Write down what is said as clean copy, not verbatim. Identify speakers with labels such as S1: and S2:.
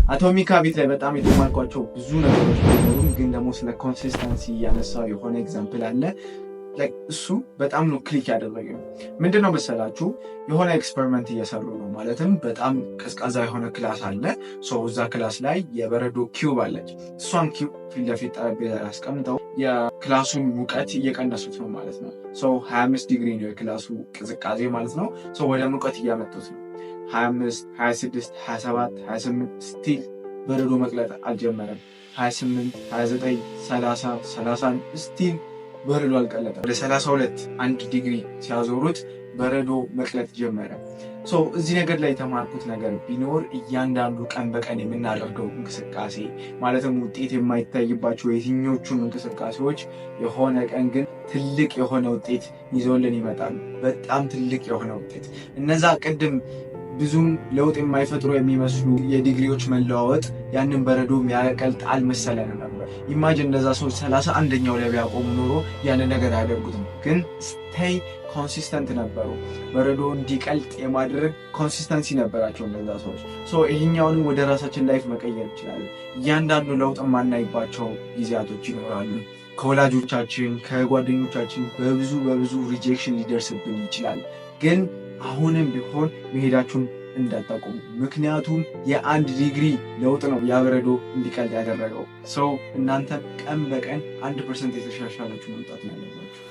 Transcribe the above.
S1: አቶሚክ ሃቢት ላይ በጣም የተማርኳቸው ብዙ ነገሮች ቢኖሩም ግን ደግሞ ስለ ኮንሲስተንሲ ያነሳው የሆነ ኤግዛምፕል አለ። እሱ በጣም ነው ክሊክ ያደረገው። ምንድነው መሰላችሁ? የሆነ ኤክስፐሪመንት እየሰሩ ነው። ማለትም በጣም ቀዝቃዛ የሆነ ክላስ አለ። እዛ ክላስ ላይ የበረዶ ኪዩብ አለች። እሷን ኪዩብ ፊት ለፊት ጠረጴዛ ያስቀምጠው የክላሱን ሙቀት እየቀነሱት ነው ማለት ነው። 25 ዲግሪ ነው የክላሱ ቅዝቃዜ ማለት ነው። ወደ ሙቀት እያመጡት ነው። 25፣ 26፣ 27፣ 28 ስቲል በረዶ መቅለጥ አልጀመረም። 28፣ 29፣ 30፣ 31 ስቲል በረዶ አልቀለጠም። ወደ 32 1 ዲግሪ ሲያዞሩት በረዶ መቅለጥ ጀመረ። እዚህ ነገር ላይ የተማርኩት ነገር ቢኖር እያንዳንዱ ቀን በቀን የምናደርገው እንቅስቃሴ ማለትም ውጤት የማይታይባቸው የትኞቹን እንቅስቃሴዎች የሆነ ቀን ግን ትልቅ የሆነ ውጤት ይዞልን ይመጣሉ። በጣም ትልቅ የሆነ ውጤት። እነዛ ቅድም ብዙም ለውጥ የማይፈጥሩ የሚመስሉ የዲግሪዎች መለዋወጥ ያንን በረዶ የሚያቀልጥ አልመሰለንም ነበር። ኢማጂን እነዛ ሰዎች 31ኛው ላይ ቢያቆሙ ኖሮ ያንን ነገር አያደርጉትም። ግን ስቴይ ኮንሲስተንት ነበሩ። በረዶ እንዲቀልጥ የማድረግ ኮንሲስተንሲ ነበራቸው እነዛ ሰዎች። ይሄኛውንም ወደ ራሳችን ላይፍ መቀየር ይችላል። እያንዳንዱ ለውጥ የማናይባቸው ጊዜያቶች ይኖራሉ። ከወላጆቻችን ከጓደኞቻችን በብዙ ሪጀክሽን ሊደርስብን ይችላል። ግን አሁንም ቢሆን መሄዳችሁን እንዳታቆሙ። ምክንያቱም የ1 ዲግሪ ለውጥ ነው ያበረዶ እንዲቀልጥ ያደረገው። እናንተ ቀን በቀን 1% የተሻሻላችሁ መምጣት ነው ያለባችሁ።